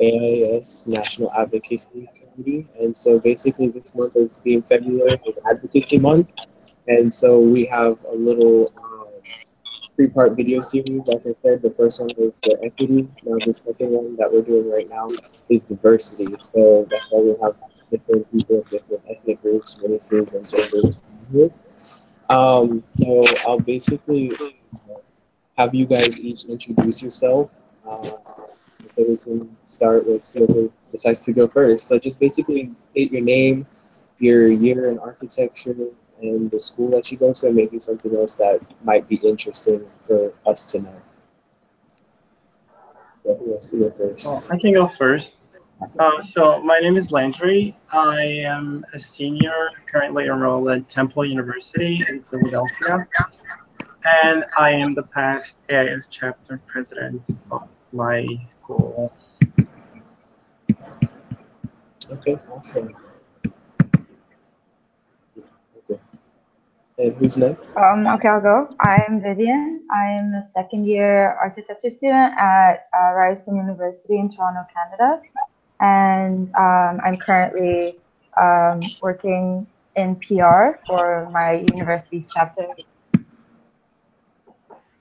AIS National Advocacy Committee. And so basically this month is being February is Advocacy Month. And so we have a little three-part video series. Like I said, the first one was for equity. Now the second one that we're doing right now is diversity. So that's why we have different people, different ethnic groups, races, and genders here. So I'll basically have you guys each introduce yourself. So we can start with whoever decides to go first. So just basically state your name, your year in architecture, and the school that you go to, and maybe something else that might be interesting for us to know. So who wants to go Well, first? I can go first. So my name is Landry. I am a senior currently enrolled at Temple University in Philadelphia, and I am the past AIS chapter president of my school. Okay, awesome. Okay. And who's next? Okay, I'll go. I'm Vivian. I'm a second year architecture student at Ryerson University in Toronto, Canada. And I'm currently working in PR for my university's chapter.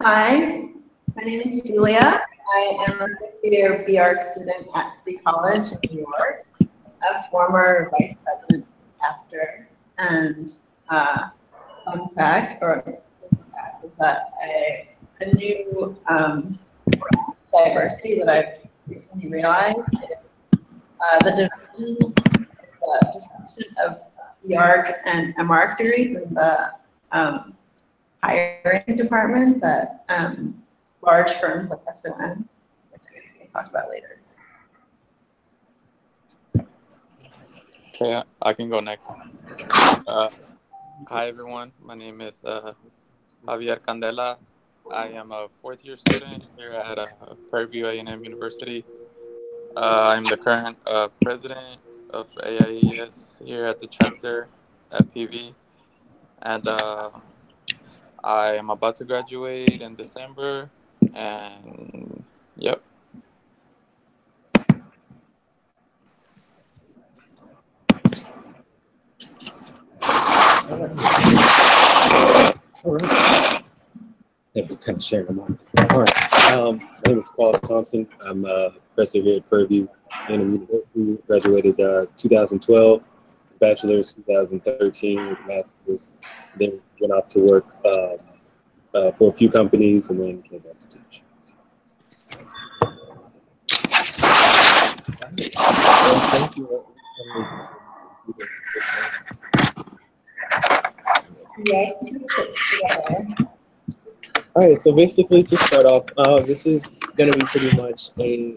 Hi, my name is Julia. I am a fifth-year BArch student at City College in New York, a former vice president chapter. And fun fact, or fact, is that a new diversity that I've recently realized is the discussion of BArch and MArch theories in the hiring departments at large firms like SOM, which I guess we can talk about later. Okay, I can go next. Hi, everyone. My name is Javier Candela. I am a fourth-year student here at Fairview A&M University. I'm the current president of AIES here at the chapter at PV. And I am about to graduate in December. And, yep. All right. Yeah, we're kind of sharing them on. All right. My name is Paul Thompson. I'm a professor here at Purview University. Graduated 2012, bachelor's 2013, master's. Then went off to work for a few companies, and then came back to teach. Thank you. All right, so basically to start off, this is going to be pretty much a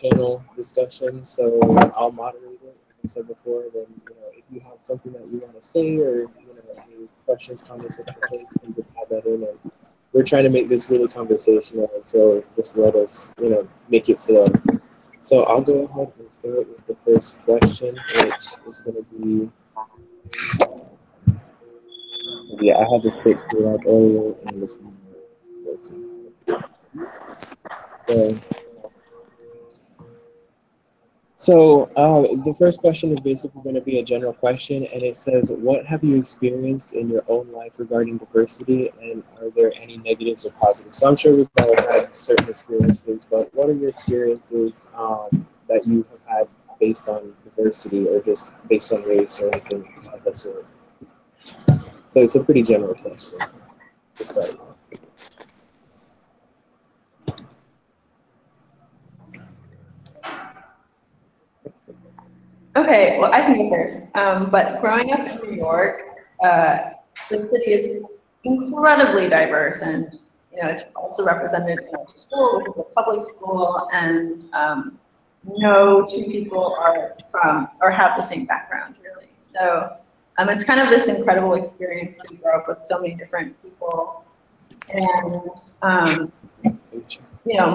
panel discussion. So I'll moderate it, like I said before. Then if you have something that you want to say, or any questions, comments, or anything, you can just add that in. And we're trying to make this really conversational, and so just let us make it flow. So I'll go ahead and start with the first question, which is going to be. Yeah, I had this fixed up earlier and this not working. So the first question is basically going to be a general question, and it says, what have you experienced in your own life regarding diversity, and are there any negatives or positives? So I'm sure we've all had certain experiences, but what are your experiences that you have had based on diversity, or just based on race, or anything of that sort? So it's a pretty general question to start with. Okay, well, I can go first. But growing up in New York, the city is incredibly diverse, and it's also represented in our school, which is a public school, and no two people are from or have the same background, really. So it's kind of this incredible experience to grow up with so many different people, and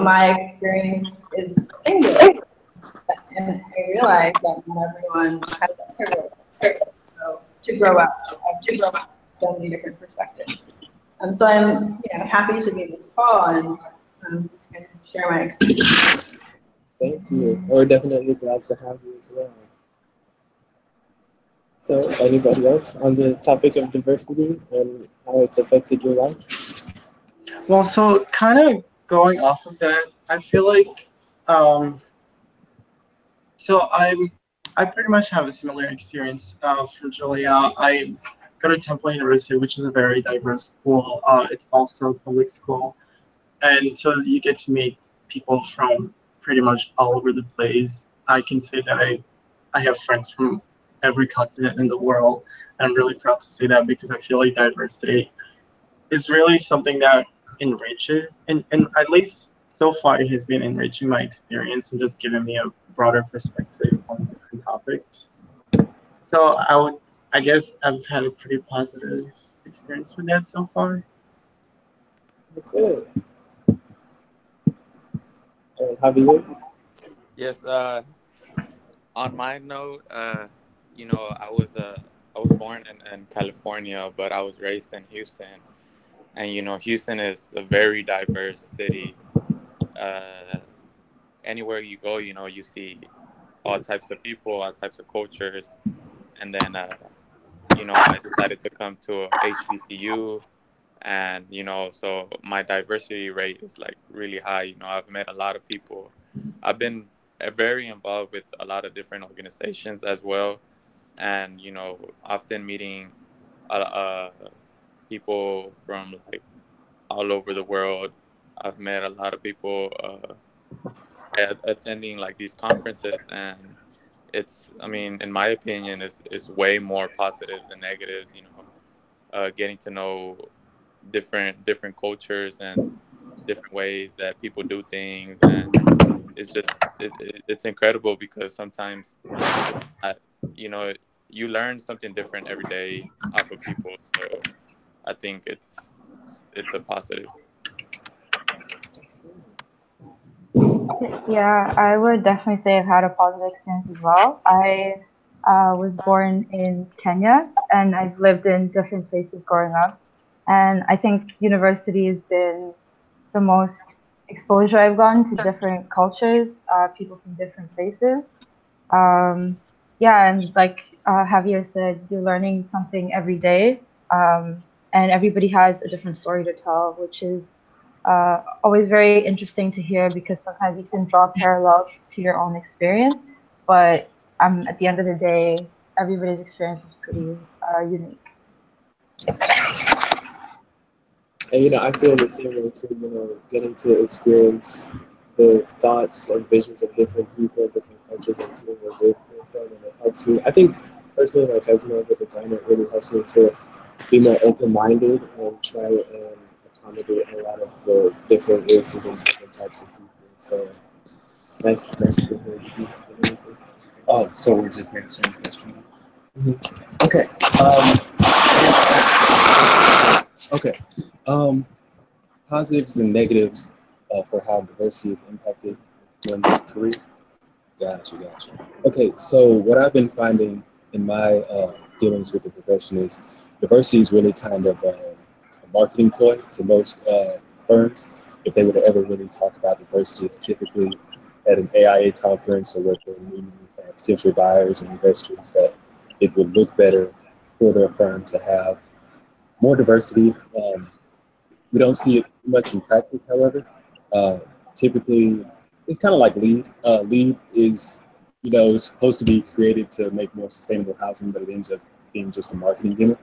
my experience is English. And I realized that not everyone has that privilege. So to grow up so many different perspectives. So I'm happy to be in this call and share my experience. Thank you. We're definitely glad to have you as well. So, anybody else on the topic of diversity and how it's affected your life? Well, so kind of going off of that, I feel like um, so I pretty much have a similar experience from Julia. I go to Temple University, which is a very diverse school. It's also a public school, and so you get to meet people from pretty much all over the place. I can say that I have friends from every continent in the world. And I'm really proud to say that because I feel like diversity is really something that enriches, and at least so far it has been enriching my experience and just giving me a broader perspective on different topics. So I guess I've had a pretty positive experience with that so far. That's good. And Javier? Yes. On my note, I was born in California, but I was raised in Houston, and Houston is a very diverse city. Uh, Anywhere you go, you see all types of people, all types of cultures, and then I decided to come to HBCU, and so my diversity rate is like really high. I've met a lot of people. I've been very involved with a lot of different organizations as well, and often meeting people from like all over the world. I've met a lot of people attending like these conferences, and I mean, in my opinion, is way more positives than negatives. Getting to know different cultures and different ways that people do things, and it's incredible because sometimes I, you know you learn something different every day off of people. So I think it's a positive. Yeah, I would definitely say I've had a positive experience as well. I was born in Kenya and I've lived in different places growing up. And I think university has been the most exposure I've gotten to different cultures, people from different places. Um, yeah, and like Javier said, you're learning something every day, and everybody has a different story to tell, which is always very interesting to hear because sometimes you can draw parallels to your own experience, but at the end of the day, everybody's experience is pretty unique. And I feel the same way too. Getting to experience the thoughts and visions of different people, different cultures, and seeing where they come from, and it helps me. I think personally, like as more of a designer, it really helps me to be more open-minded and try and accommodate a lot of the different races and different types of people. So nice to hear you. Oh, so we're just answering questions. Mhm. Okay. Okay. Um, Positives and negatives for how diversity has impacted one's career. Gotcha. Okay, so what I've been finding in my dealings with the profession is diversity is really kind of a marketing ploy to most firms. If they were to ever really talk about diversity, it's typically at an AIA conference or where they're meeting potential buyers and investors that it would look better for their firm to have more diversity. We don't see it much in practice, however. Uh, Typically, it's kind of like LEED. LEED is, is supposed to be created to make more sustainable housing, but it ends up being just a marketing gimmick.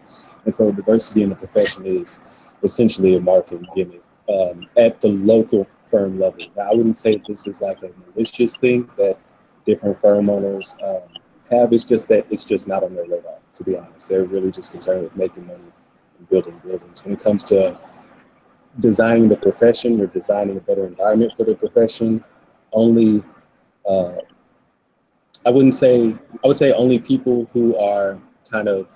And so diversity in the profession is essentially a marketing gimmick at the local firm level. Now, I wouldn't say this is like a malicious thing that different firm owners have. It's just that it's just not on their radar, to be honest. They're really just concerned with making money and building buildings. When it comes to designing the profession or designing a better environment for the profession, only uh, I would say only people who are kind of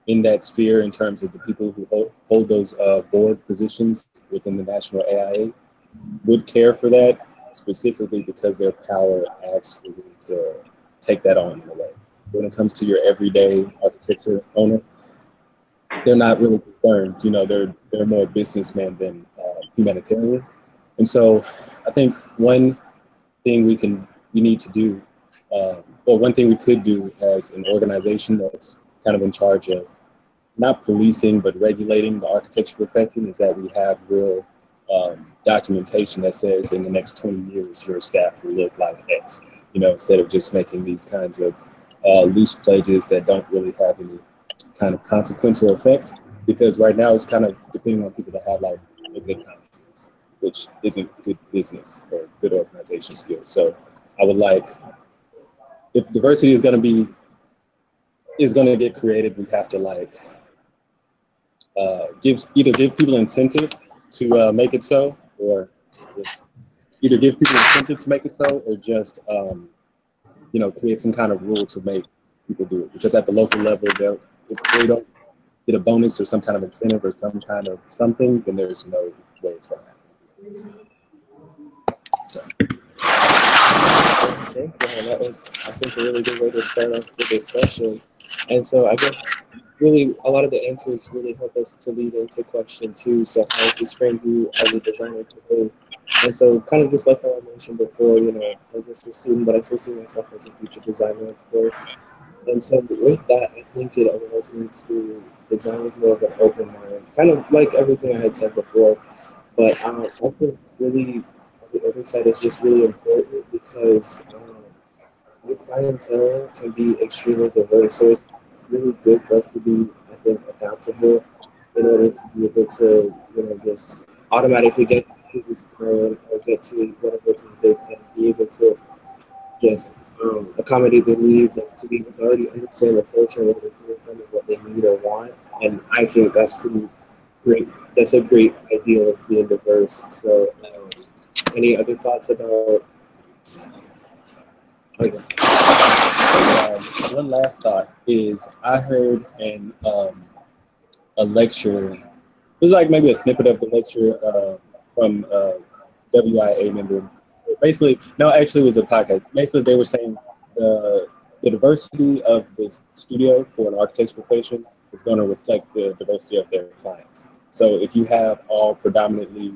in that sphere in terms of the people who hold those board positions within the national AIA would care for that, specifically because their power asks for them to take that on in a way. When it comes to your everyday architecture owner, they're not really concerned. They're more businessmen than humanitarian. And so I think one thing we can we need to do, well, one thing we could do as an organization that's kind of in charge of not policing but regulating the architecture profession is that we have real documentation that says in the next 20 years your staff will look like X, you know, instead of just making these kinds of loose pledges that don't really have any kind of consequence or effect, because right now it's kind of depending on people to have like a good confidence, which isn't good business or good organization skills. So I would like, if diversity is going to get created, we have to like either give people incentive to make it so, or just either give people incentive to make it so, or just you know, create some kind of rule to make people do it. Because at the local level, if they don't get a bonus or some kind of incentive or some kind of something, then there's no way it's going to happen. So. Thank you. And that was, I think, a really good way to start off the discussion. And so I guess really a lot of the answers really help us to lead into question 2. So how is this framed you as a designer today? And so kind of just like how I mentioned before, you know, I'm just a student, but I still see myself as a future designer, of course. And so with that, I think it allows me to design with more of an open mind, kind of like everything I had said before. But I think really the other side is just really important because your clientele can be extremely diverse. So it's really good for us to be, I think, adaptable in order to be able to, you know, just automatically get to this plan or get to whatever they can be able to just accommodate their needs and to be able to already understand the culture and where they're coming from and what they need or want. And I think that's pretty great. That's a great idea of being diverse. So any other thoughts about? Okay. One last thought is I heard in a lecture, it was like maybe a snippet of the lecture from WIA member. Basically, no, actually it was a podcast. Basically, they were saying the diversity of the studio for an architecture profession is going to reflect the diversity of their clients. So if you have all predominantly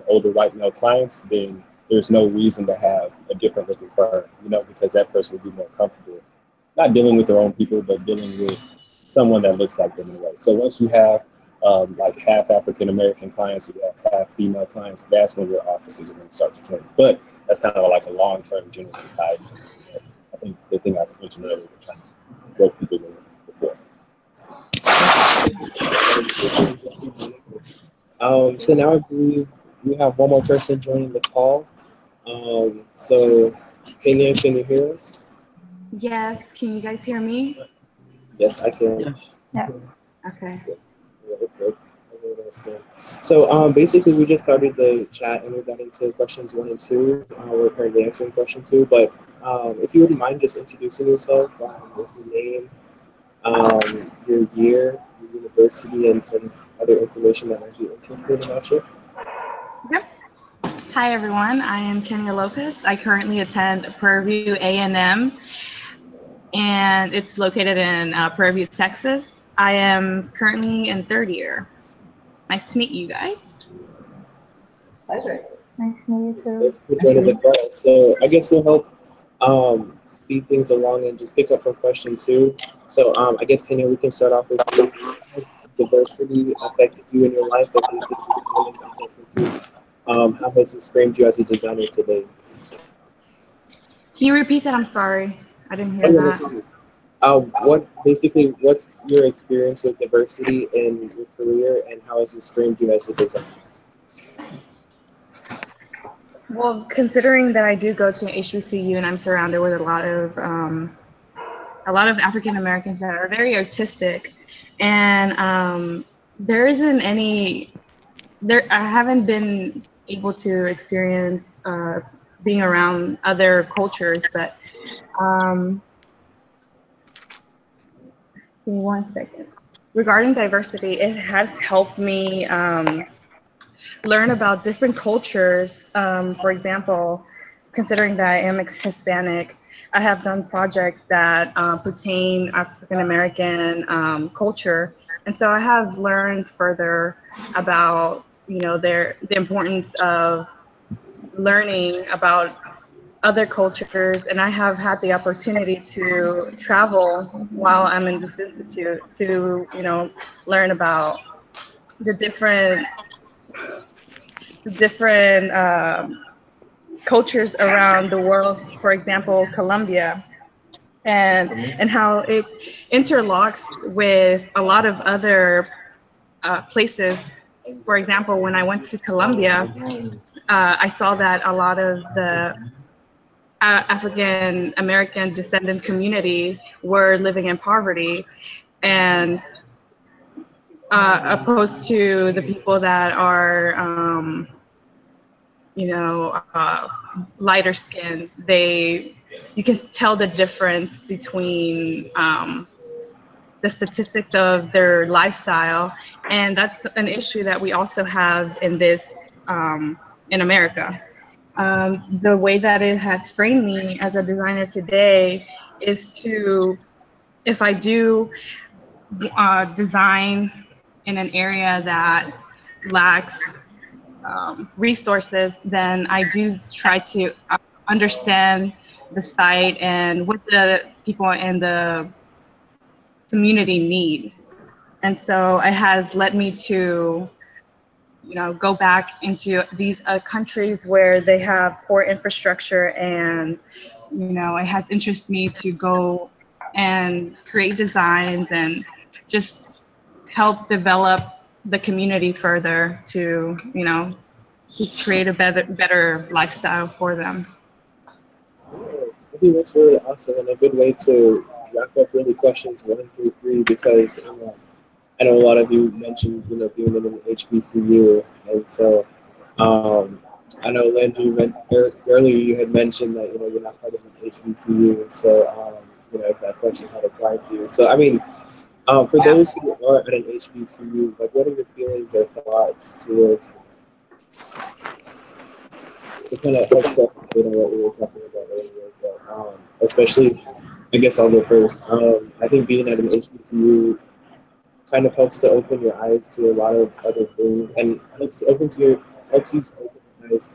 older white male clients, then there's no reason to have a different looking firm, you know, because that person would be more comfortable, not dealing with their own people, but dealing with someone that looks like them in a way. So once you have like half African-American clients, you have half female clients, that's when your offices are going to start to change. But that's kind of like a long-term general society. I think the thing I mentioned earlier, kind of broke people in before. So now I believe we have one more person joining the call. So Kenya, can you hear us? Yes, can you guys hear me? Yes, I can. Yes. Yeah. Okay. Yeah, it's okay. Everyone else can. So basically, we just started the chat and we got into questions 1 and 2. We're currently answering question 2, but if you wouldn't mind just introducing yourself with your name, your year, your university, and some other information that might be interesting about you. Yep. Hi everyone, I am Kenya Lopez. I currently attend Prairie View A&M, and it's located in Prairie View, Texas. I am currently in 3rd year. Nice to meet you guys. Pleasure. Nice to meet you too. Thanks for joining the call. So I guess we'll help speed things along and just pick up from question 2. So I guess, Kenya, we can start off with you. How has diversity affected you in your life? But basically, going into question 2, how has this framed you as a designer today? Can you repeat that? I'm sorry. I didn't hear that. What's your experience with diversity in your career, and how has this framed you as a designer? Well, considering that I do go to an HBCU and I'm surrounded with a lot of African Americans that are very artistic, and there isn't any. I haven't been able to experience being around other cultures, but give me 1 second. Regarding diversity, it has helped me learn about different cultures. For example, considering that I am Hispanic, I have done projects that pertain African American culture, and so I have learned further about the importance of learning about other cultures, and I have had the opportunity to travel while I'm in this institute to, learn about the different cultures around the world. For example, Colombia, and how it interlocks with a lot of other places. For example, when I went to Colombia, I saw that a lot of the African American descendant community were living in poverty, and opposed to the people that are, lighter skinned. You can tell the difference between the statistics of their lifestyle, and that's an issue that we also have in America. The way that it has framed me as a designer today is to, if I do design in an area that lacks resources, then I do try to understand the site and what the people in the community need. And so it has led me to, go back into these countries where they have poor infrastructure, and, it has interested me to go and create designs and just help develop the community further to, to create a better lifestyle for them. I think that's really awesome and a good way to wrap up really questions 1 through 3 because I know a lot of you mentioned being in an HBCU, and so I know Landry earlier you had mentioned that you're not part of an HBCU, so if that question had applied to you. So I mean, for those who are at an HBCU, like what are your feelings or thoughts towards it? Kind of helps up what we were talking about earlier, but especially, I guess I'll go first. I think being at an HBCU kind of helps to open your eyes to a lot of other things, and helps you to open your eyes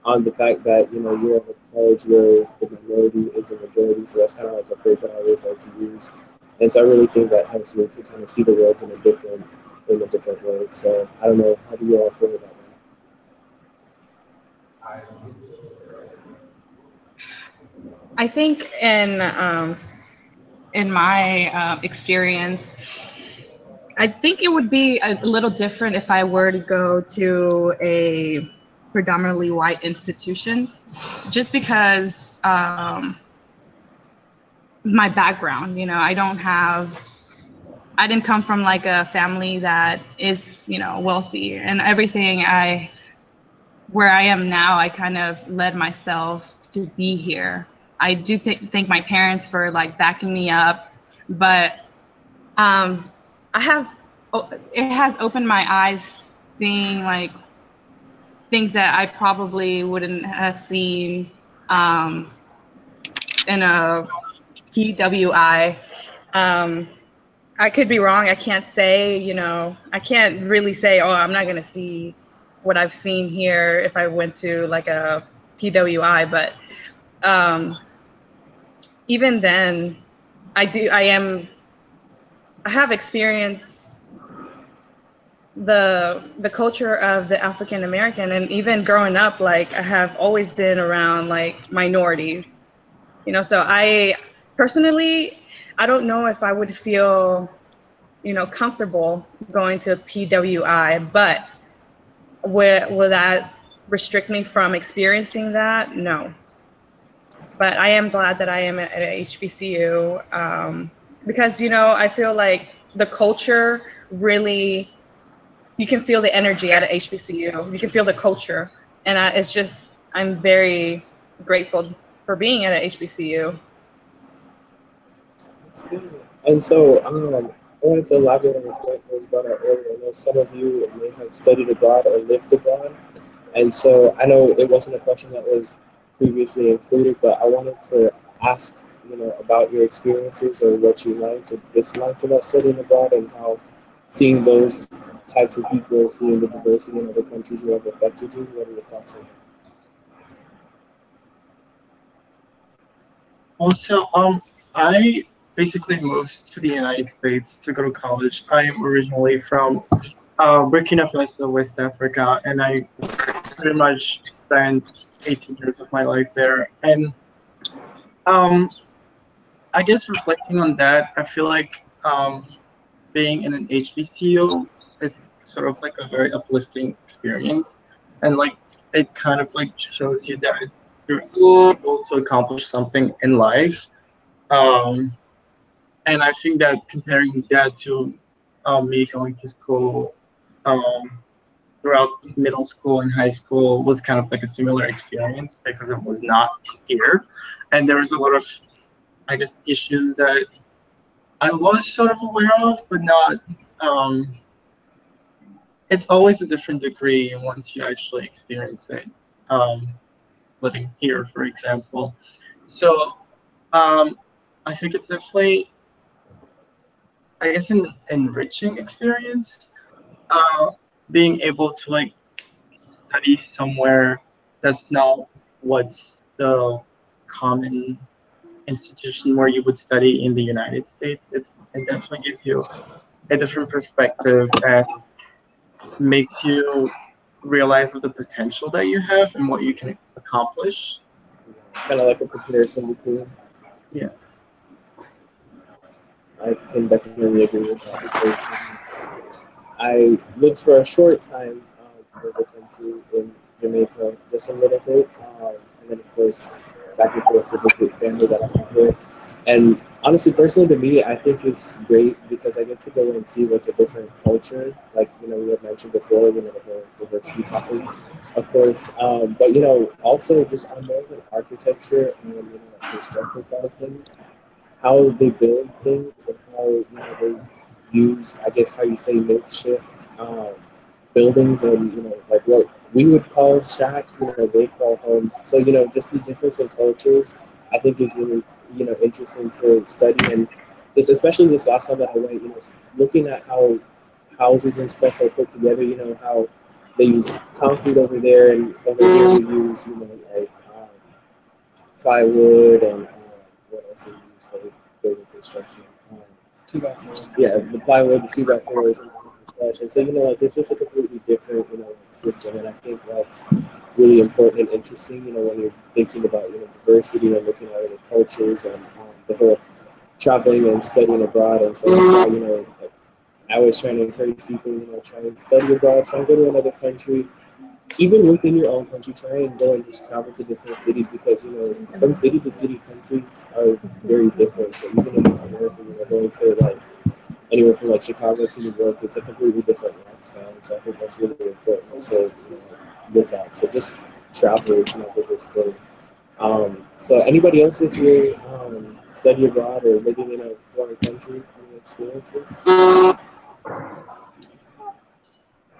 on the fact that you're at a college where the minority is a majority. So that's kind of like a phrase that I always like to use, and so I really think that helps me to kind of see the world in a different way. So I don't know, how do you all feel about that? I think in my experience, I think it would be a little different if I were to go to a predominantly white institution, just because my background, I didn't come from like a family that is, wealthy, and everything where I am now, I kind of led myself to be here. I do thank my parents for like backing me up, but I have, it has opened my eyes seeing like things that I probably wouldn't have seen in a PWI. I could be wrong. I can't say, I can't really say, oh, I'm not going to see what I've seen here if I went to like a PWI. But even then, I have experienced the culture of the African American, and even growing up, like I have always been around like minorities, so I personally, I don't know if I would feel, comfortable going to PWI, but will that restrict me from experiencing that? No. But I am glad that I am at a HBCU because, I feel like the culture really, you can feel the energy at a HBCU. You can feel the culture. And I'm very grateful for being at a HBCU. And so I wanted to elaborate on the point that was brought out earlier. I know some of you may have studied abroad or lived abroad. And so I know it wasn't a question that was previously included, but I wanted to ask, about your experiences or what you liked or disliked about studying abroad and how seeing those types of people, seeing the diversity in other countries may have affected you. What are your thoughts on Also, I basically moved to the United States to go to college. I am originally from Burkina Faso, West Africa, and I pretty much spent 18 years of my life there. And um, I guess reflecting on that, I feel like being in an HBCU is sort of like a very uplifting experience, and like it kind of like shows you that you're able to accomplish something in life. Um, and I think that comparing that to me going to school um, throughout middle school and high school was kind of like a similar experience because it was not here, and there was a lot of, I guess, issues that I was sort of aware of, but not. Um, it's always a different degree once you actually experience it, um, living here, for example. So I think it's definitely, I guess, an enriching experience. Uh, Being able to like study somewhere that's not what's the common institution where you would study in the United States. It definitely gives you a different perspective and makes you realize of the potential that you have and what you can accomplish. Kind of like a comparison between. Yeah. I can definitely agree with that because I lived for a short time in the country in Jamaica, just a little bit, and then of course back and forth to visit family that I have here. And honestly, personally, to me, I think it's great because I get to go and see like a different culture, like we had mentioned before, the whole diversity topic, of course. But also just on more of an architecture and construction side of things, how they build things and how they use, I guess, how you say makeshift buildings and like what we would call shacks, they call homes. So just the difference in cultures, I think is really interesting to study and just especially this last time that I went, looking at how houses and stuff are put together. How they use concrete over there and over here we use like plywood and what else they use for building construction. Two by four. Yeah, the plywood, the two by fours, and such. And so like it's just a completely different system, and I think that's really important and interesting. When you're thinking about diversity and looking at other cultures and the whole traveling and studying abroad. And so that's why like, I always try to encourage people try and study abroad, try and go to another country, even within your own country, try and go and just travel to different cities because from city to city, countries are very different. So even in America, going to like anywhere from like Chicago to New York, it's a completely different lifestyle. And so I think that's really important to look at. So just travel is my biggest thing. So anybody else with your study abroad or living in a foreign country, any experiences?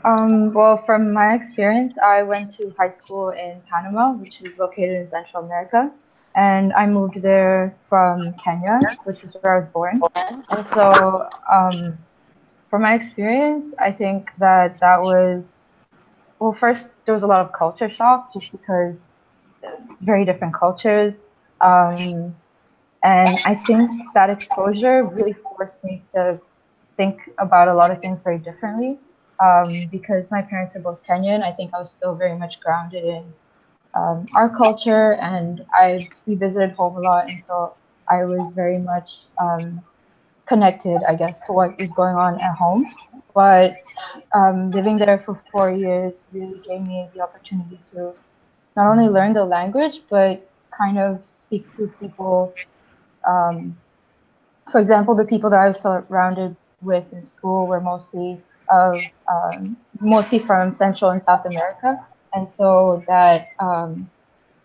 Well, from my experience, I went to high school in Panama, which is located in Central America, and I moved there from Kenya, which is where I was born. And so, from my experience, I think that was, well, first, there was a lot of culture shock just because very different cultures. Um, and I think that exposure really forced me to think about a lot of things very differently. Because my parents are both Kenyan, I think I was still very much grounded in our culture, and we visited home a lot, and so I was very much connected, I guess, to what was going on at home. But living there for 4 years really gave me the opportunity to not only learn the language, but kind of speak to people. Um, for example, the people that I was surrounded with in school were mostly from Central and South America, and so yeah,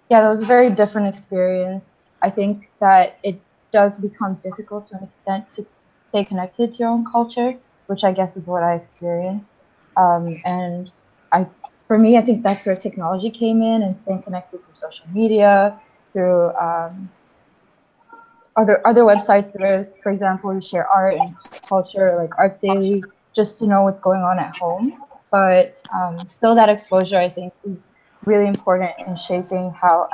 that was a very different experience. I think that it does become difficult to an extent to stay connected to your own culture, which I guess is what I experienced. And I, for me, I think that's where technology came in and staying connected through social media, through other websites where, for example, you share art and culture, like Art Daily, just to know what's going on at home. But still, that exposure, I think, is really important in shaping how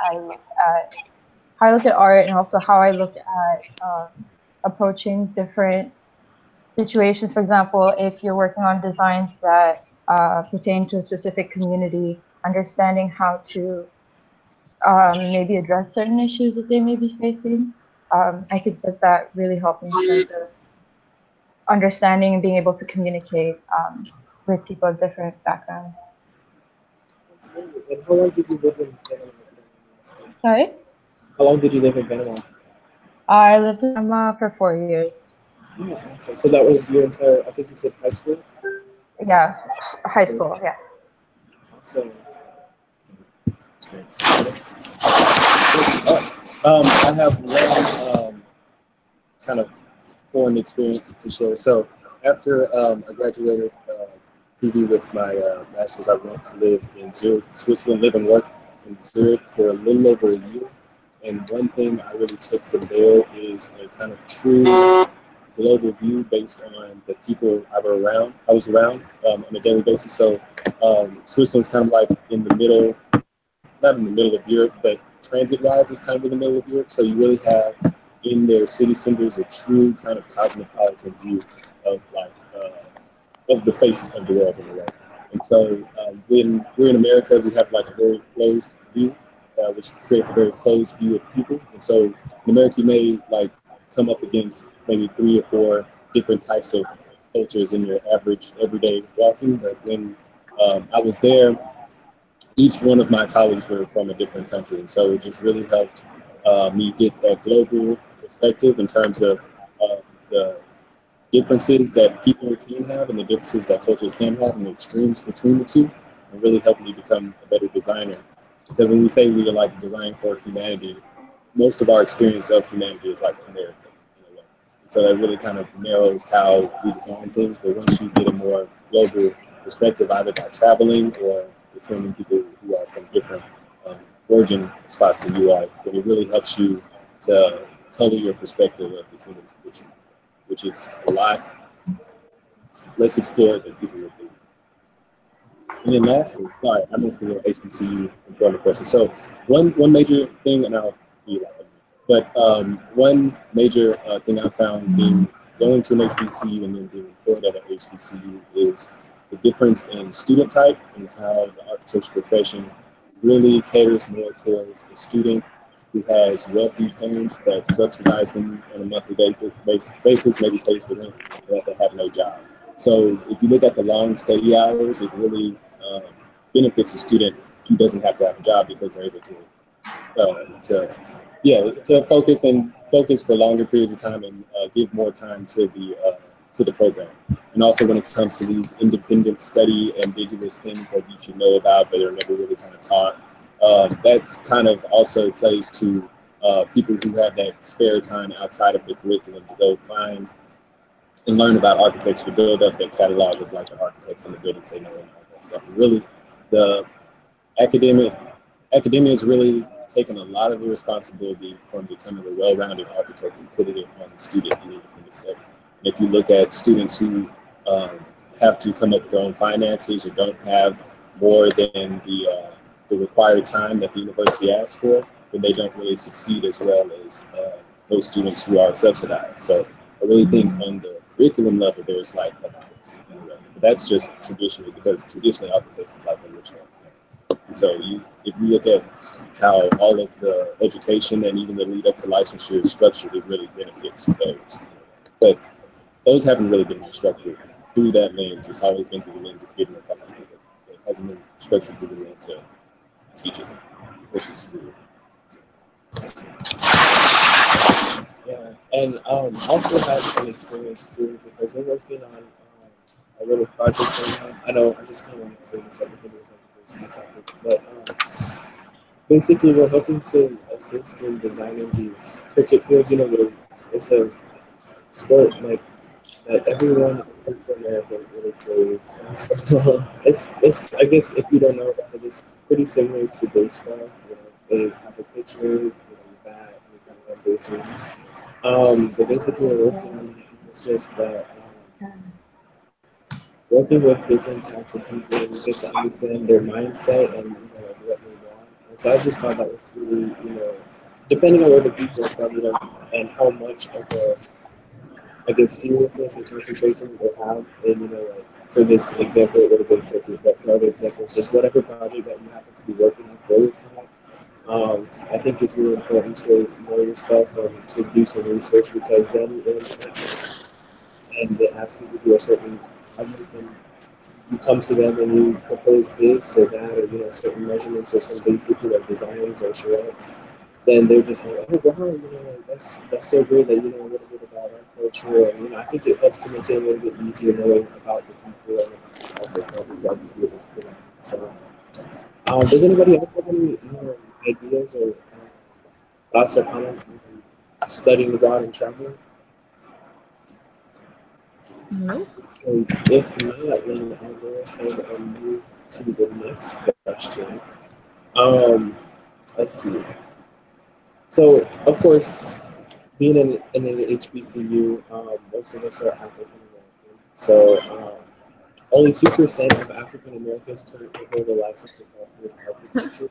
how I look at art and also how I look at approaching different situations. For example, if you're working on designs that pertain to a specific community, understanding how to maybe address certain issues that they may be facing. I think that that really helped me in terms of understanding and being able to communicate with people of different backgrounds. And how long did you live in Panama? Sorry? How long did you live in Panama? I lived in Panama for 4 years. Oh, awesome. So that was your entire, I think you said high school? Yeah, high school, yes. Awesome. I have one kind of foreign experience to share. So after I graduated PV with my master's, I went to live in Zurich, Switzerland, live and work in Zurich for a little over a year. And one thing I really took from there is a kind of true global view based on the people I was around on a daily basis. So Switzerland's kind of like in the middle, not in the middle of Europe, but transit-wise, it's kind of in the middle of Europe. So you really have in their city centers a true kind of cosmopolitan view of of the face of the world in a way. And so when we're in America, we have like a very closed view, which creates a very closed view of people. And so in America, you may like come up against maybe 3 or 4 different types of cultures in your average everyday walking. But when I was there, each one of my colleagues were from a different country. And so it just really helped me get that global perspective in terms of the differences that people can have and the differences that cultures can have and the extremes between the two, and really helped me become a better designer. Because when we say we are like design for humanity, most of our experience of humanity is like America in a way. So that really kind of narrows how we design things. But once you get a more global perspective, either by traveling or befriending people who are from different origin spots than you are, then it really helps you to color your perspective of the human condition, which is a lot less explored than people would think. And then lastly, sorry, I missed the little HBCU employment question. So one major thing, and I'll be like, but one major thing I found going to an HBCU and then being employed at an HBCU is the difference in student type and how the architecture profession really caters more towards a student who has wealthy parents that subsidize them on a monthly basis, maybe pays the rent, and that they have no job. So if you look at the long study hours, it really benefits a student who doesn't have to have a job because they're able to focus for longer periods of time and give more time to the program. And also when it comes to these independent study, ambiguous things that you should know about but are never really kind of taught, that's kind of also plays to people who have that spare time outside of the curriculum to go find and learn about architecture, to build up their catalog of like the architects in the buildings they know and all that stuff. And really, the academia has really taken a lot of the responsibility from becoming a well-rounded architect and putting it on the student in independent study. And if you look at students who have to come up with their own finances or don't have more than the required time that the university asks for, then they don't really succeed as well as those students who are subsidized. So I really think on the curriculum level, there's like a bias. But that's just traditionally, because traditionally architects is like a rich man's game. And so if you look at how all of the education and even the lead up to licensure is structured, it really benefits those. But those haven't really been structured through that lens. It's always been through the lens of getting a class. It hasn't been structured through the lens of teaching, which is really. Yeah, and also have an experience too, because we're working on a little project right now. I know I just kind of want to bring this up because we're going to topic, but basically we're hoping to assist in designing these cricket fields. You know, it's a sport like that everyone in Central America really plays. And so it's I guess if you don't know about it, it's pretty similar to baseball. You know, they have a pitcher, you bat, you kind of run bases. So basically, we're working on it. It's just that working with different types of people, we get to understand their mindset and like, what they want. And so I just thought that was really depending on where the people are from, and how much of a, I guess, seriousness and concentration they have. And, like for this example, it would have been cooking, but for other examples, just whatever project that you happen to be working on for your client, I think it's really important to know your stuff and to do some research, because then and they ask you to do a certain project, and you come to them and you propose this or that, or certain measurements or some basic designs or charrettes, then they're just like, oh wow, like, that's so great that you know a little bit about our culture, and I think it helps to make it a little bit easier knowing about the people and about the type of project that you do. So, does anybody else have any ideas or thoughts or comments on studying abroad and traveling? Nope. Because if not, then I'll go ahead and move to the next question. Um, let's see. So, of course, being in an HBCU, most of us are African American. So, only 2% of African Americans currently hold a license to practice architecture.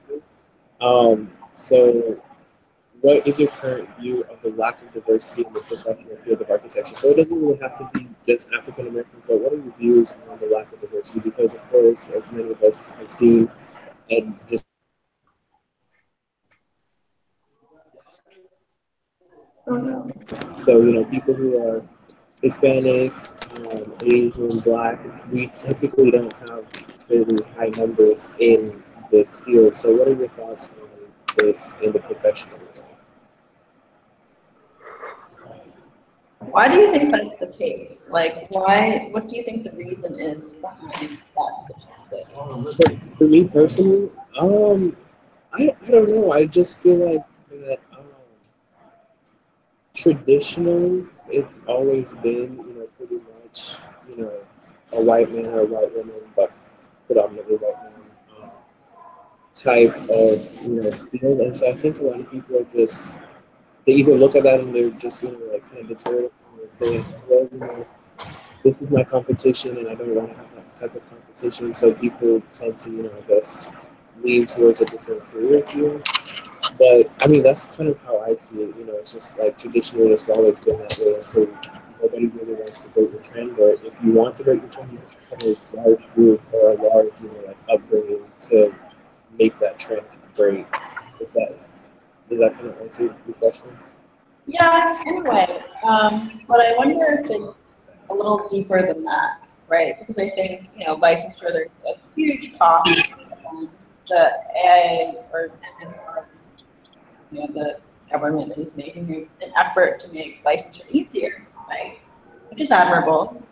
So, what is your current view of the lack of diversity in the professional field of architecture? So it doesn't really have to be just African Americans, but what are your views on the lack of diversity? Because of course, as many of us have seen and just so people who are Hispanic, Asian, Black, we typically don't have really high numbers in this field. So what are your thoughts on this in the professional world? Why do you think that's the case? Like, what do you think the reason is behind that statistic? For me personally, I don't know. I just feel like that traditionally it's always been, pretty much, a white man or a white woman, but predominantly white man type of, field. And so I think a lot of people are just, they either look at that and they're just, like kind of deterred and saying, well, this is my competition and I don't want to have that type of competition. So people tend to, I guess, lean towards a different career field. But I mean, that's kind of how I see it. It's just like traditionally it's always been that way. And so nobody really wants to break the trend. But if you want to break the trend, you have to have a large group or a large, like upbringing to make that trend break. Does that kind of answer your question? Yeah, in a way. But I wonder if it's a little deeper than that, right? Because I think, licensure, there's a huge cost. The AI or the government is making an effort to make licensure easier, right? Which is admirable.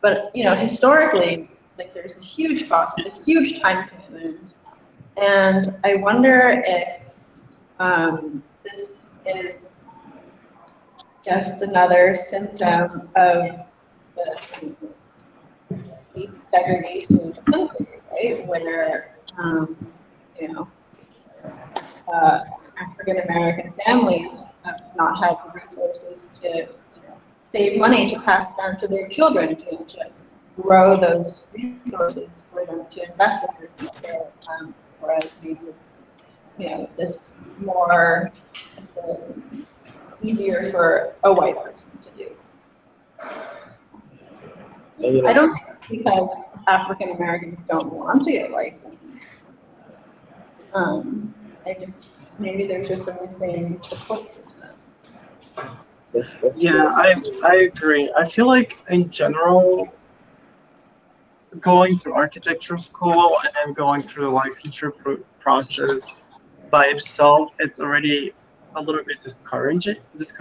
But historically, like there's a huge cost, it's a huge time commitment, and I wonder if this is just another symptom of the segregation in the country, right? Where African American families have not had the resources to save money to pass down to their children to grow those resources for them to invest in their future. Whereas maybe it's this more easier for a white person to do. I don't think it's because African Americans don't want to get licensed. Maybe there's just a missing support system. Yeah, I agree. I feel like in general, going through architecture school and then going through the licensure process by itself, it's already a little bit discouraging because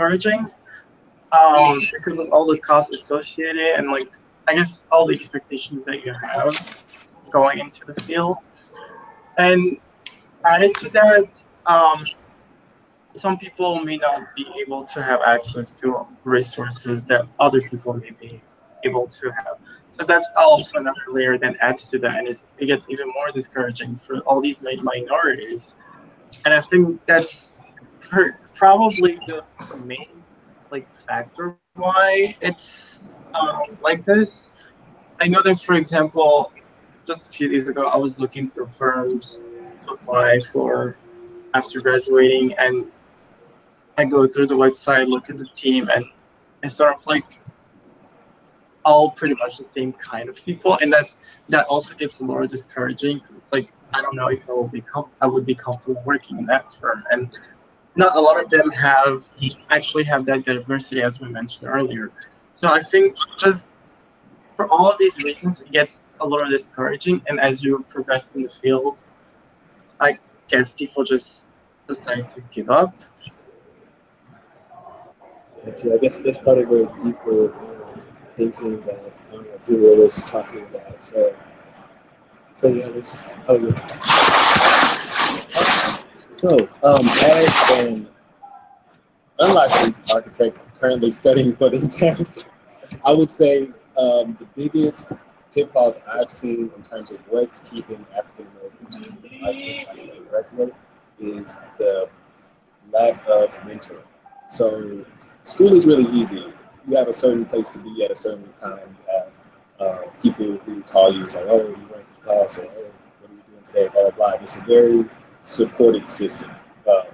of all the costs associated and like I guess all the expectations that you have going into the field. And added to that, some people may not be able to have access to resources that other people may be able to have. So that's also another layer that adds to that, and it gets even more discouraging for all these minorities. And I think that's probably the main factor why it's like this. I know that, for example, just a few days ago, I was looking for firms to apply for after graduating, and I go through the website, look at the team, and it's sort of like all pretty much the same kind of people, and that also gets a little discouraging because it's like I don't know if I would be comfortable working in that firm, and not a lot of them actually have that diversity as we mentioned earlier. So I think just for all of these reasons, it gets a little discouraging, and as you progress in the field, I guess people just decide to give up. Okay, I guess that's part of the deeper thinking that Julia was talking about. So yeah, this. Oh yes. So, as an unlicensed architect currently studying for the exams, I would say the biggest pitfalls I've seen in terms of what's keeping African Americans from being licensed after they graduate is the lack of mentoring. So school is really easy. You have a certain place to be at a certain time. You have people who call you, it's like, oh, you went to class, or oh, what are you doing today, blah, blah, blah. It's a very supported system. Uh,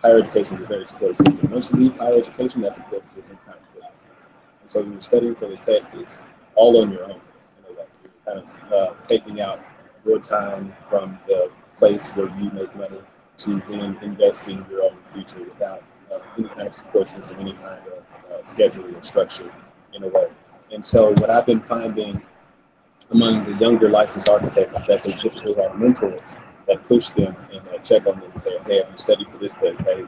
Higher education is a very supportive system. Once you leave higher education, that support system kind of collapses. And so when you're studying for the test, it's all on your own. You know, like you're kind of taking out your time from the place where you make money to then invest in your own future without any kind of support system, any kind of schedule or structure in a way. And so what I've been finding among the younger licensed architects is that they typically have mentors that push them and check on them and say, hey, have you studied for this test? Hey,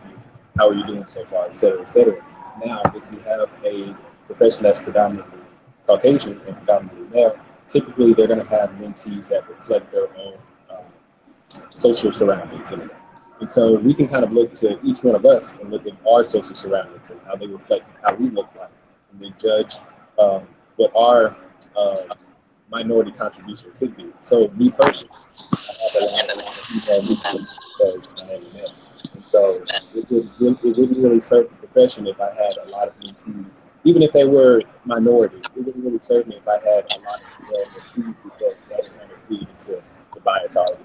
how are you doing so far, et cetera, et cetera. Now, if you have a profession that's predominantly Caucasian and predominantly male, typically they're going to have mentees that reflect their own social surroundings. And so we can kind of look to each one of us and look at our social surroundings and how they reflect how we look like, and then judge what our minority contribution could be. So me personally, I have a lot of female because I am a male. And so it wouldn't really serve the profession if I had a lot of mentees, even if they were minority. It wouldn't really serve me if I had a lot of female mentees because that's kind of feed into the bias already.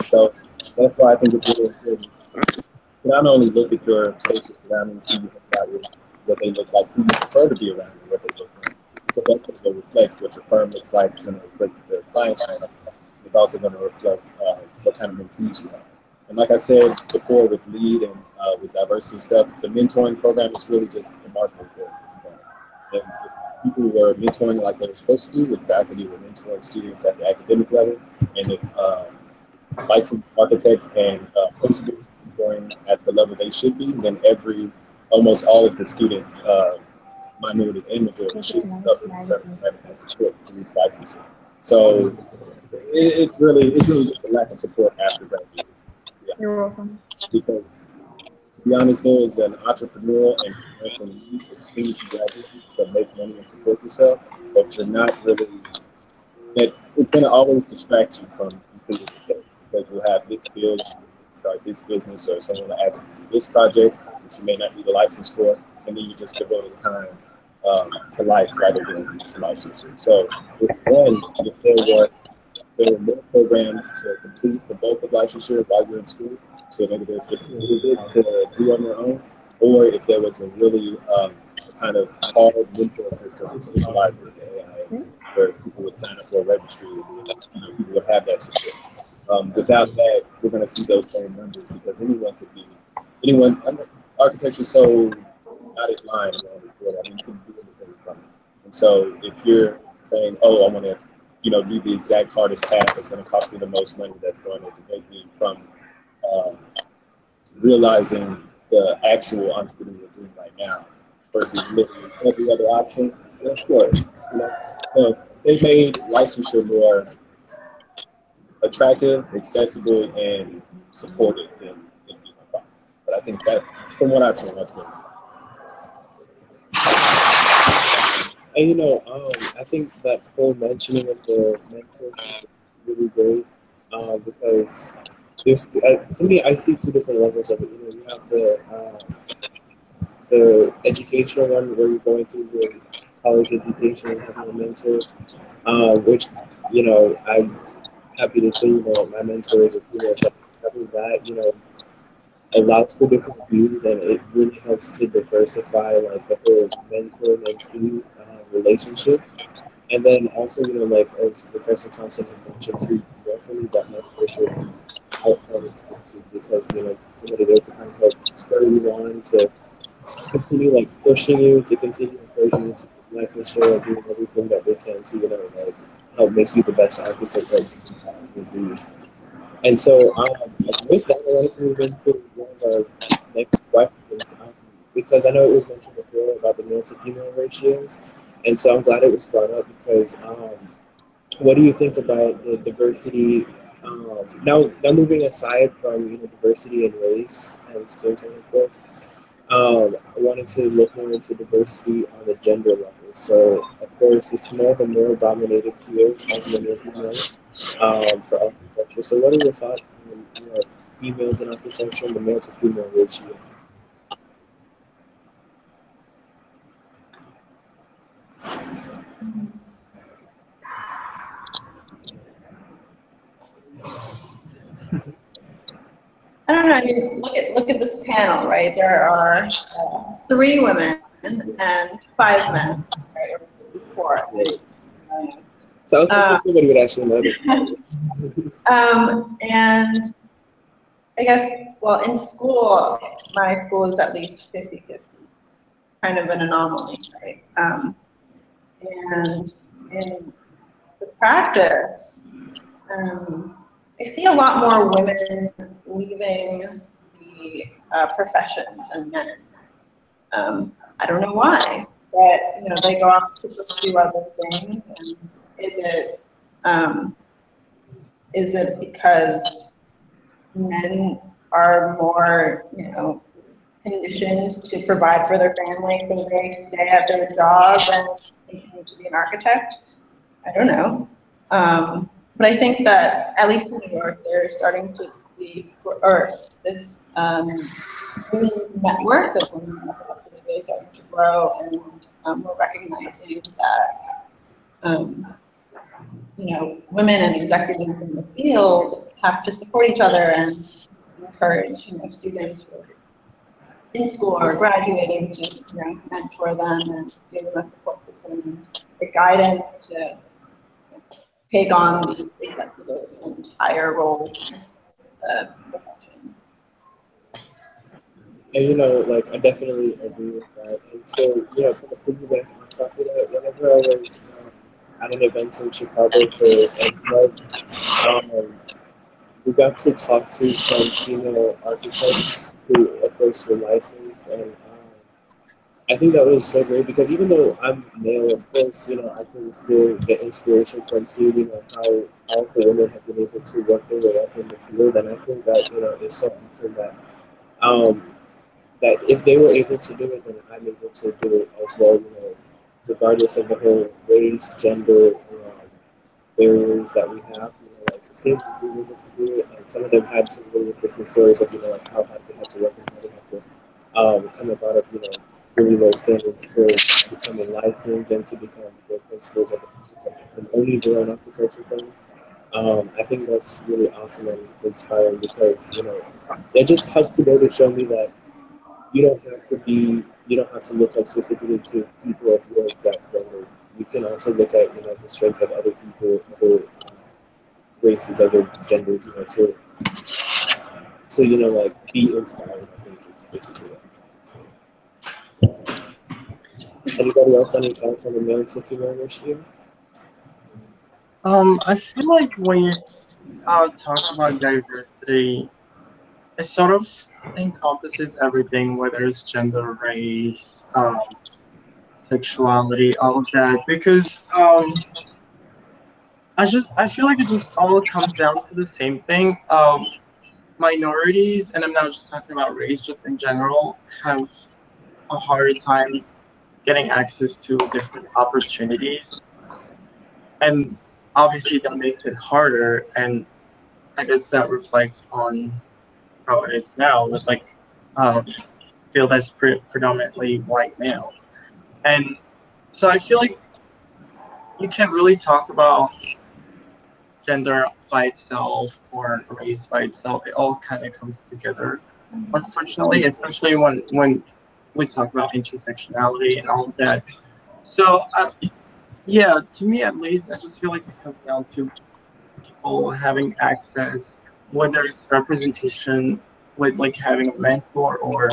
So that's why I think it's really important to not only look at your social surroundings, who you hang out with, what they look like, who you prefer to be around, and what they look like. Because that's going to reflect what your firm looks like. It's going to reflect what the clients like. It's also going to reflect what kind of mentees you have. And like I said before with LEAD and with diversity stuff, the mentoring program is really just a marketing program at this point. And if people were mentoring like they were supposed to do, if faculty were mentoring students at the academic level, and if licensed architects and principals mentoring at the level they should be, then almost all of the students, minority and majority, should be covered and support through its licensing. So it's really just a lack of support after graduation. You're welcome. Because to be honest, there is an entrepreneurial and financial need as soon as you graduate to make money and support yourself, but you're not really. That it's going to always distract you from completing the test because you'll have this bill, start this business, or someone will ask you to do this project that you may not need a license for, and then you just devoting time to life rather than to licensure. So if there were more programs to complete the bulk of licensure while you're in school, so maybe there's just a little bit to do on your own, or if there was a really kind of hard mentor system centralized with AI, where people would sign up for a registry, and people would have that support. Without that, we're going to see those same numbers because anyone. Architecture is so dotted line around this board. I mean, you can do anything from it. And so if you're saying, oh, I want to, do the exact hardest path that's going to cost me the most money, that's going to make me from realizing the actual entrepreneurial dream right now versus looking at every other option, then of course, they made licensure more attractive, accessible, and supported than being a problem. But I think that, from what I've seen, that's been. And I think that whole mentioning of the mentorship is really great because to me, I see two different levels of it. You have the educational one where you're going through your college education and having a mentor, which I'm happy to say my mentor is a female. So having that, allows for different views, and it really helps to diversify like the whole mentor-mentee relationship. And then also, like as Professor Thompson had mentioned too, you also need that mentorship outcomes too, because somebody there to kind of help spur you on to continue like pushing you, to continue encouraging you to be licensure and doing everything that they can to like help make you the best architect that you can possibly be. And so, with that, I want to move into one of our next questions, because I know it was mentioned before about the male to female ratios, and so I'm glad it was brought up because what do you think about the diversity? Now moving aside from diversity in race and skin tone, of course, I wanted to look more into diversity on the gender level. So, of course, it's more of a male-dominated field as many of you know for architecture. So, what are your thoughts on females in architecture and the male to female ratio? I don't know. You look at this panel, right? There are 3 women and 5 men, right? Or 4. So I was thinking somebody would actually notice. And I guess, well, in school, my school is at least 50-50, kind of an anomaly, right? And in the practice, I see a lot more women leaving the profession than men. I don't know why, but they go off to pursue other things. And is it because men are more conditioned to provide for their family, so they stay at their job and continue to be an architect? I don't know. But I think that, at least in New York, they're starting to be, or this women's network of women is really starting to grow, and we're recognizing that women and executives in the field have to support each other and encourage students who are in school or graduating to mentor them and give them a support system and the guidance to take on these executive and higher roles in the profession. And like I definitely agree with that. And so, kind of piggyback on top of that, whenever I was at an event in Chicago for we got to talk to some female architects who, of course, were licensed, and I think that was so great because even though I'm male, of course, I can still get inspiration from seeing, how powerful women have been able to work their way up in the field, and I think that, it's so awesome that, that if they were able to do it, then I'm able to do it as well, regardless of the whole race, gender, barriers that we have. Like it seems to be able to do it, and some of them had some really interesting stories of like how hard they had to work and how they had to come about of really low standards to becoming licensed and to become the principals of the architecture firm, only their own architecture firm. I think that's really awesome and inspiring because it just helps to be able to show me that you don't have to look up specifically to people of your exact gender. You can also look at the strength of other people, other races, other genders, to like be inspired. I think is basically what I'm trying to say. Anybody else any thoughts on the male to female ratio? I feel like when you talk about diversity, it sort of encompasses everything, whether it's gender, race, sexuality, all of that. Because I feel like it just all comes down to the same thing of minorities, and I'm not just talking about race, just in general, have a harder time getting access to different opportunities. And obviously that makes it harder, and I guess that reflects on how it is now with field that's predominantly white males. And so I feel like you can't really talk about gender by itself or race by itself. It all kind of comes together. unfortunately, especially when we talk about intersectionality and all of that. So, yeah, to me at least, I just feel like it comes down to people having access, whether it's representation with like having a mentor or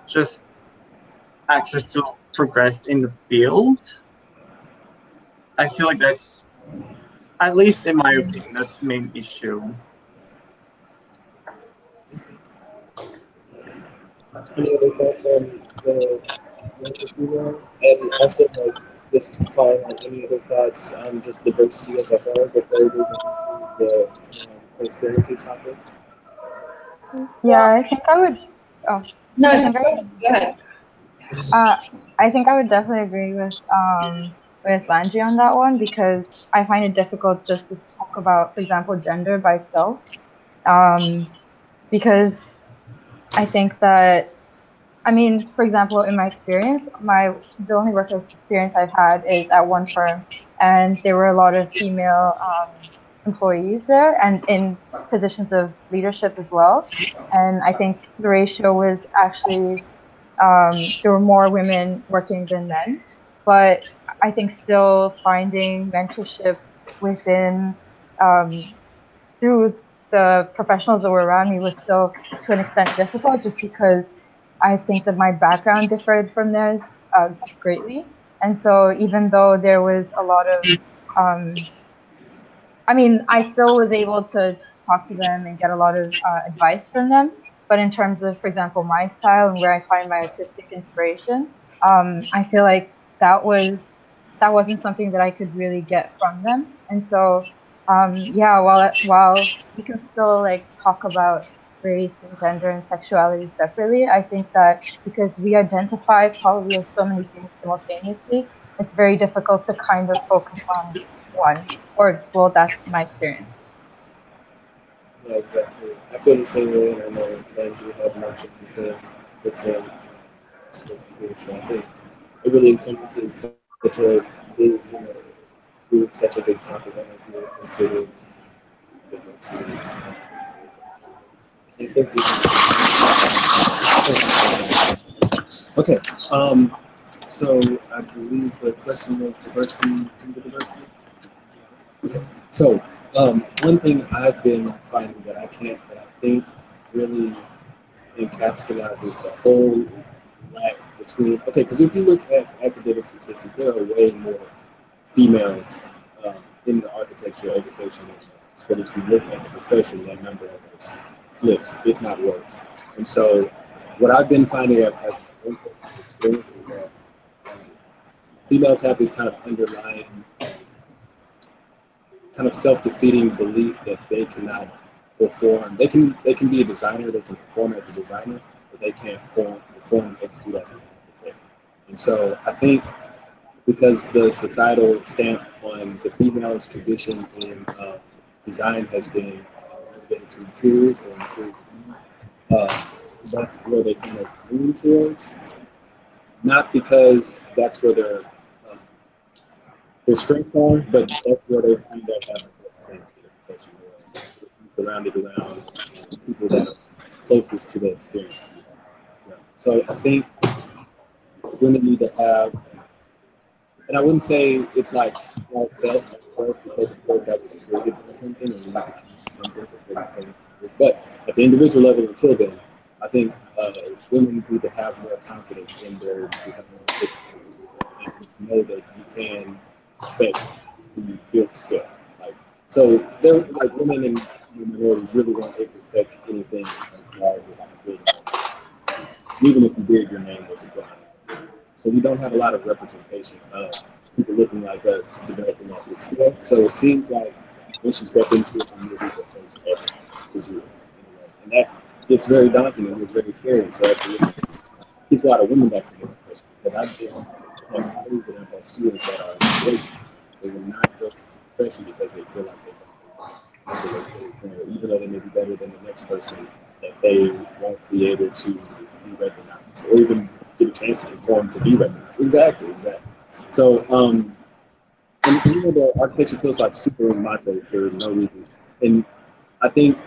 just access to progress in the field. I feel like that's, at least in my opinion, that's the main issue. Any other thoughts on the mental female? And also, like, just calling on any other thoughts on just diversity as a whole before we move on to the transparency topic? Yeah, I think I would. Oh, No, I no, think I would. go ahead. I think I would definitely agree with Landry on that one because I find it difficult just to talk about, for example, gender by itself. Because I think that, I mean, for example, in my experience, the only work experience I've had is at one firm, and there were a lot of female employees there, and in positions of leadership as well. And I think the ratio was actually there were more women working than men, but I think still finding mentorship within through the professionals that were around me was still to an extent difficult just because I think that my background differed from theirs greatly. And so even though there was a lot of, I mean, I still was able to talk to them and get a lot of advice from them. But in terms of, for example, my style and where I find my artistic inspiration, I feel like that wasn't something that I could really get from them. And so, yeah, while we can still like talk about race and gender and sexuality separately, I think that because we identify probably as so many things simultaneously, it's very difficult to kind of focus on one. Or, well, that's my experience. Yeah, exactly. I feel the same way, and I know Landry had mentioned the same aspect too. So I think it really encompasses such a big, group, such a big topic that has been considered diversity. So I think we okay. So I believe the question was diversity in the diversity. Okay. So one thing I've been finding that I think really encapsulates the whole lack between, okay, because if you look at academic statistics, there are way more females in the architecture education than males. But if you look at the profession, that number almost flips, if not worse. And so what I've been finding as my own personal experience is that females have this kind of underlying kind of self-defeating belief that they cannot perform. They can be a designer, they can perform as a designer, but they can't perform and execute as an architect. And so I think because the societal stamp on the female's tradition in design has been relegated to interiors or interior design, that's where they kind of lean towards. Not because that's where their strengths are, but that's where they find out having the best chance in a profession where surrounded around people that are closest to the experience. Yeah. So I think women need to have, and I wouldn't say it's like small self at first because of course that was created by something and we need to keep something before we take it. But at the individual level until then, I think women need to have more confidence in their design and to know that you can affect the built stuff. Like, so there, like women and minorities really weren't able to affect anything as far as like building. Even if you did, your name wasn't going. So we don't have a lot of representation of people looking like us developing all this stuff. So it seems like once you step into it, you'll be the first ever to do it. And that gets very daunting and it's very scary. So that's what keeps a lot of women back from doing this. Because I've been on colleagues and I've had students that are great. They will not go to the profession because they feel like they don't, even though they may be better than the next person, that they won't be able to be recognized or even get a chance to perform to be recognized. Exactly. So, and even though architecture feels like super macho for no reason, and I think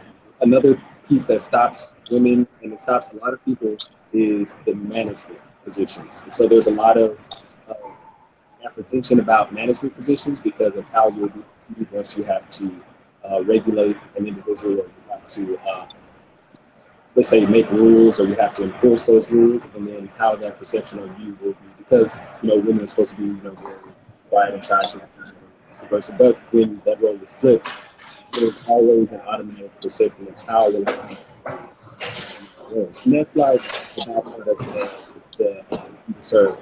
another piece that stops women and it stops a lot of people is the management positions. And so there's a lot of apprehension about management positions because of how you'll be perceived once you have to regulate an individual, or you have to, let's say, make rules, or you have to enforce those rules, and then how that perception of you will be. Because, women are supposed to be, very quiet and shy to the vice versa. But when that role is flipped, there's always an automatic perception of how will I be. And that's like the background of the underserved,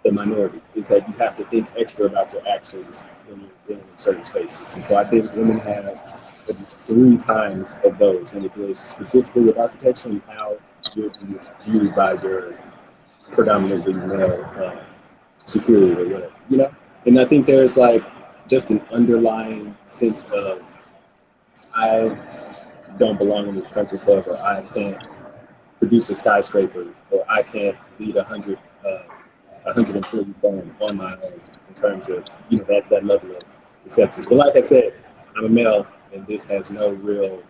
the minority, is that you have to think extra about your actions when you're dealing in certain spaces. And so I think women have 3 times of those when it deals specifically with architecture and how you're viewed by your predominantly male superior or whatever, And I think there's like just an underlying sense of I don't belong in this country club, or I can't produce a skyscraper, or I can't lead 100 employee firm on my own in terms of that level of acceptance. But like I said, I'm a male, and this has no real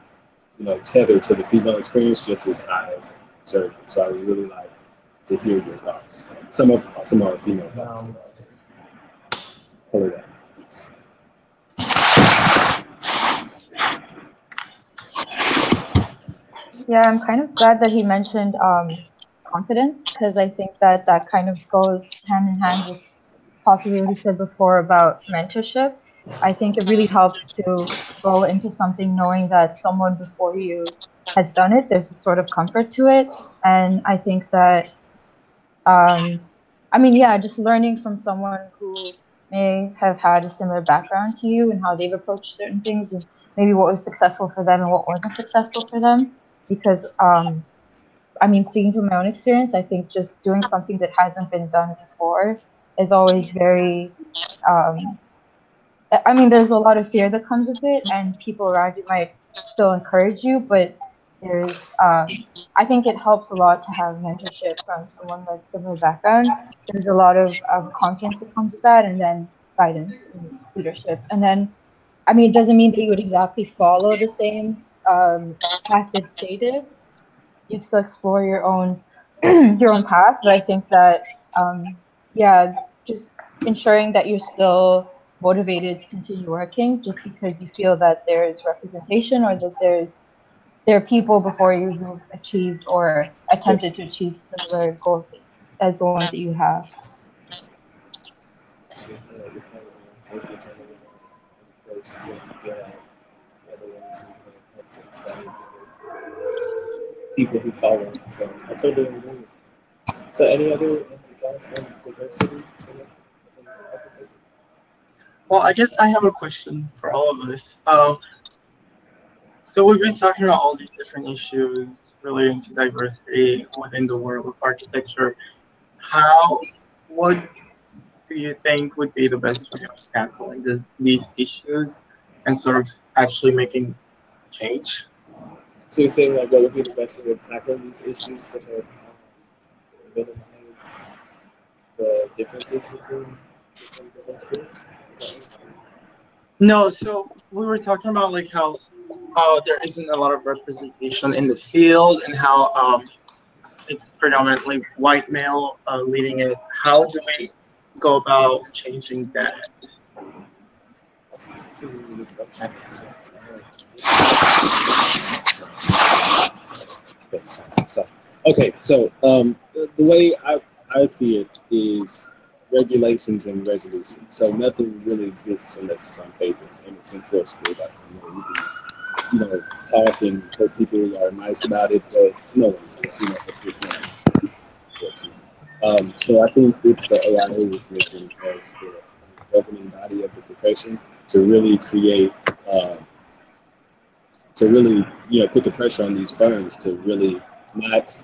tether to the female experience, just as I've observed it. So I would really like to hear your thoughts. Some of our female thoughts. Color that, please. Yeah, I'm kind of glad that he mentioned confidence, because I think that kind of goes hand in hand with possibly what he said before about mentorship. I think it really helps to go into something knowing that someone before you has done it. There's a sort of comfort to it. And I think that, just learning from someone who may have had a similar background to you and how they've approached certain things, and maybe what was successful for them and what wasn't successful for them. Because, speaking from my own experience, I think just doing something that hasn't been done before is always very, there's a lot of fear that comes with it, and people around you might still encourage you, but I think it helps a lot to have mentorship from someone with a similar background. There's a lot of confidence that comes with that, and then guidance and leadership. And then, it doesn't mean that you would exactly follow the same path that they did. You'd still explore your own your own path, but I think that just ensuring that you're still motivated to continue working just because you feel that there's representation, or that there are people before you who've achieved or attempted to achieve similar goals as the ones that you have. People who call them. So I totally agree. So any other thoughts on diversity? Well, I guess I have a question for all of us. So we've been talking about all these different issues relating to diversity within the world of architecture. What do you think would be the best way of tackling these issues and sort of actually making change? So you're saying like what would be the best way of tackling these issues to help minimize the differences between different groups? No, so we were talking about like how there isn't a lot of representation in the field, and how it's predominantly white male leading it. How do we go about changing that? That's a really good question. Okay, so the way I see it is regulations and resolution. So nothing really exists unless it's on paper and it's enforceable. That's how you can, talk and hope people are nice about it, but no one is, so I think it's the AIA's mission as the governing body of the profession to really create, put the pressure on these firms to really not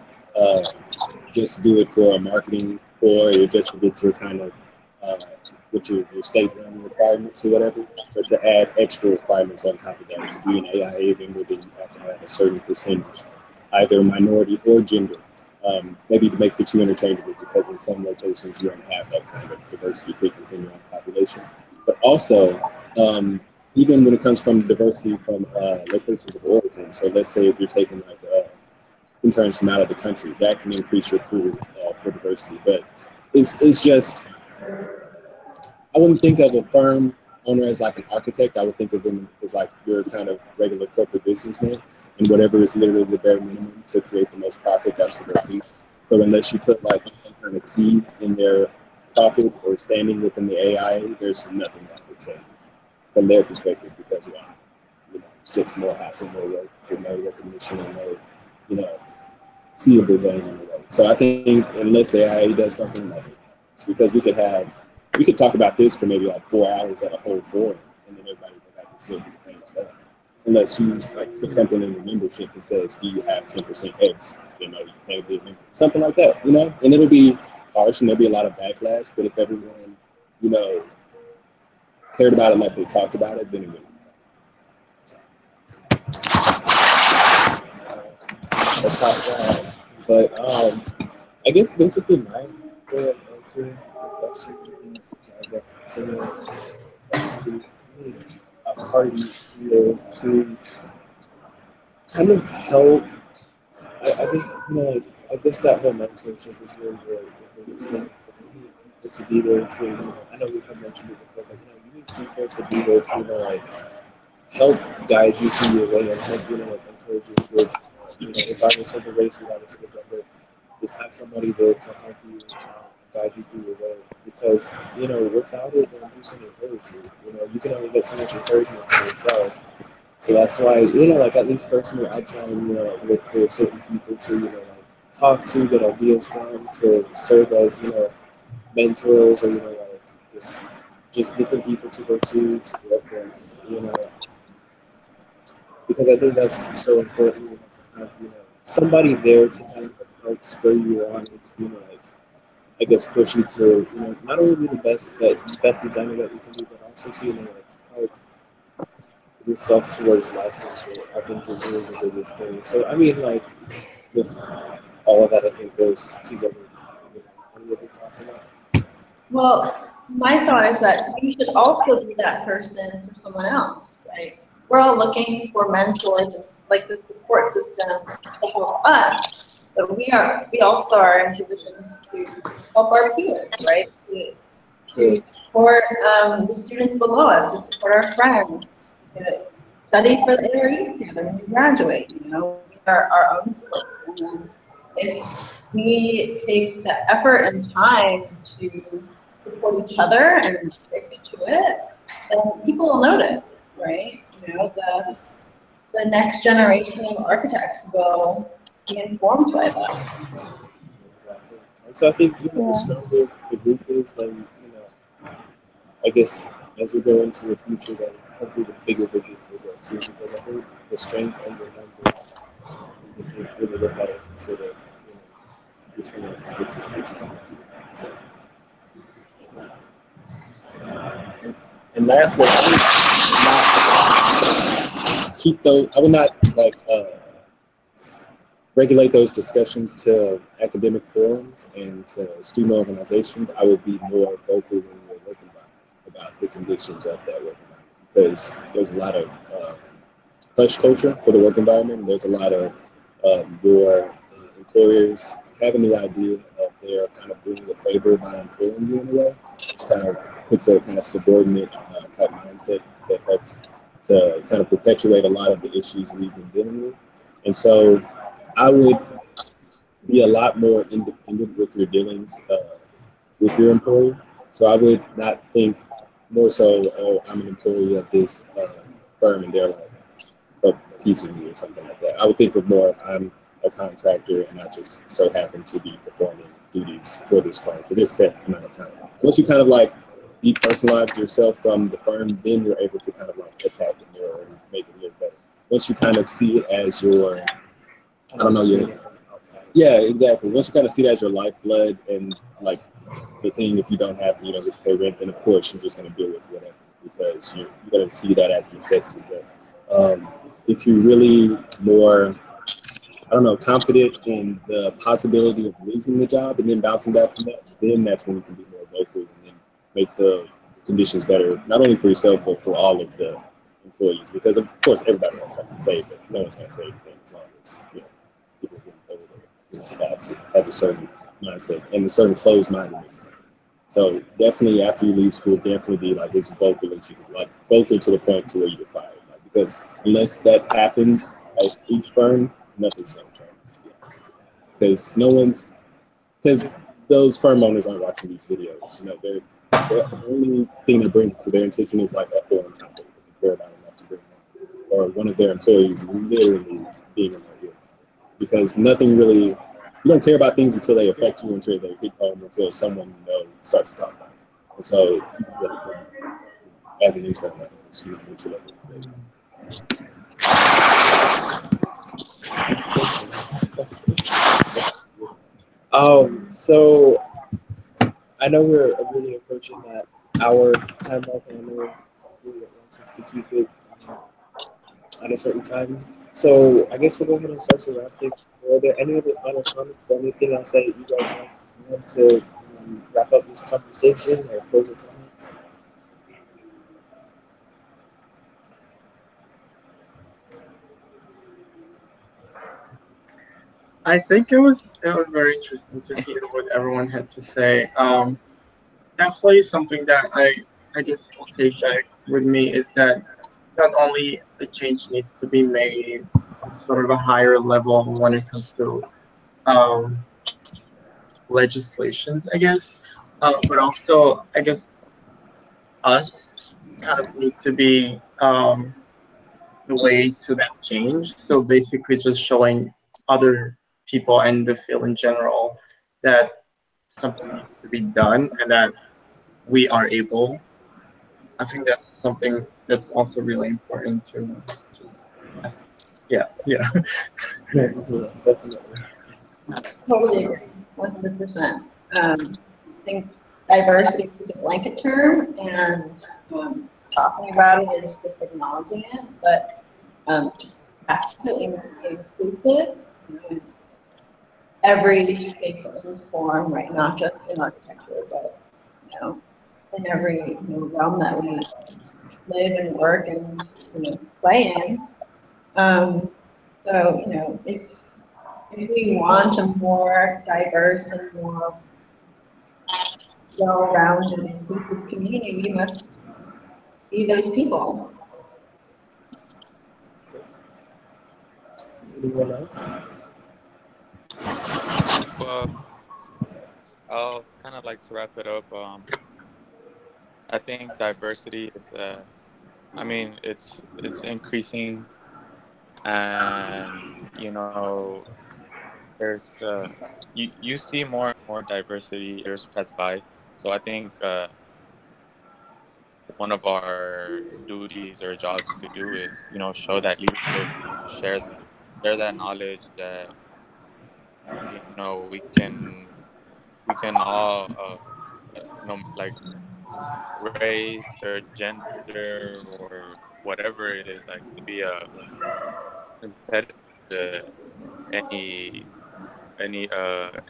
just do it for a marketing or just to get your kind of with your state requirements or whatever, but to add extra requirements on top of that. To be an AIA member, then you have to have a certain percentage, either minority or gender, maybe to make the two interchangeable, because in some locations you don't have that kind of diversity within your own population. But also, even when it comes from diversity from locations of origin. So let's say if you're taking like interns from out of the country, that can increase your pool for diversity. But it's just, I wouldn't think of a firm owner as like an architect. I would think of them as like your kind of regular corporate businessman, and whatever is literally the bare minimum to create the most profit, that's what they'll do. So unless you put like some kind of key in their profit or standing within the AI, there's nothing that would change from their perspective, because it's just more hassle, more work, with no recognition and no, seeable gain in the way. So I think unless the AI does something like it, it's because we could talk about this for maybe like 4 hours at a whole forum, and then everybody would have to still do the same stuff. Unless you like put something in your membership that says, "Do you have 10% X?" You can't be a member, something like that. And it'll be harsh, and there'll be a lot of backlash. But if everyone, cared about it like they talked about it, then it would. But I guess basically my way of answering the question would be, I guess, similar to a party to kind of help. I guess I guess that whole mentorship is really the biggest thing. To be there to, I know we have mentioned it before, but you need people to be there to like help guide you through your way and help encourage you with regardless of the race, regardless of the gender, just have somebody there to help you guide you through your way. Because without it, then who's going to encourage you? You can only get so much encouragement from yourself. So that's why like at least personally, I try and look for certain people to talk to, get ideas from, to serve as mentors, or like just different people to go to reference, because I think that's so important, to have somebody there to kind of help spur you on, and to like I guess push you to not only be the best designer that you can be, but also to like help yourself towards licensure. I think is really the biggest thing. So I mean, like this, all of that I think goes together. Any other thoughts on that? Well, my thought is that you should also be that person for someone else, right? We're all looking for mentors and like the support system to help us, but we also are in positions to help our peers, right? To support the students below us, to support our friends, to study for the AREs together when we graduate. We are our own place, and if we take the effort and time to support each other and stick to it, then people will notice, right? The next generation of architects will be informed by that. And so I think the stronger the group is, then I guess as we go into the future, then hopefully the bigger the group will go too, because I think the strength and the number is something to really look at and consider, between like statistics. So. And lastly, I would not like regulate those discussions to academic forums and to student organizations. I would be more vocal when we're working about the conditions of that work environment, because there's a lot of hush culture for the work environment. There's a lot of your employers having the idea of they're kind of doing a favor by employing you in a way, which kind of puts a kind of subordinate type mindset that helps to kind of perpetuate a lot of the issues we've been dealing with. And so I would be a lot more independent with your dealings with your employer. So I would not think more so, oh, I'm an employee of this firm and they're like a piece of me or something like that. I would think of more, I'm a contractor and I just so happen to be performing duties for this firm for this set amount of time. Once you kind of like depersonalize yourself from the firm, then you're able to kind of like attack the mirror and make it look better. Once you kind of see it as your, I don't know, yeah, exactly. Once you kind of see that as your lifeblood and like the thing, if you don't have, get to pay rent, then of course you're just going to deal with whatever, because you're going to see that as a necessity. But if you're really more, I don't know, confident in the possibility of losing the job and then bouncing back from that, then that's when you can be more vocal and then make the conditions better, not only for yourself, but for all of the employees, because of course everybody has something to say, but no one's going to say anything as long as people getting paid has a certain mindset and a certain closed mindedness. So definitely after you leave school, definitely be like as vocal as you can, like vocal to the point to where you get fired. Like, because unless that happens at each firm, nothing's going to change. Because no one's, because those firm owners aren't watching these videos. The only thing that brings it to their attention is like a foreign company that they care about enough to bring on, or one of their employees literally being in their ear. Because nothing really, you don't care about things until they affect you, until they hit home, until someone you know starts to talk about it. And so, as an intern, it's makes it a little bit. So I know we're really approaching that hour time mark, and I know really wants us to keep it at a certain time. So I guess we'll go ahead and start to wrap things. Are there any other final comments or anything else that you guys want to wrap up this conversation or closing comments? I think it was very interesting to hear what everyone had to say. Definitely something that I guess will take back with me is that not only a change needs to be made on sort of a higher level when it comes to um, legislations, I guess, but also I guess us kind of need to be the way to that change. So basically, just showing other people and the field in general that something needs to be done and that we are able. I think that's something that's also really important to just, yeah. Yeah, definitely. Totally agree, 100%. I think diversity is a blanket term, and talking about it is just acknowledging it, but to practice it, we must be inclusive in every shape and form, right? Not just in architecture, but in every realm that we live and work and play in. So if we want a more diverse and more well-rounded and inclusive community, we must be those people. Anyone else? Well, I'll kind of like to wrap it up. I think diversity is, I mean, it's increasing, and there's you see more and more diversity years pass by. So I think one of our duties or jobs to do is show that leadership, share that knowledge that we can all like race or gender or whatever it is, like to be a competitive to any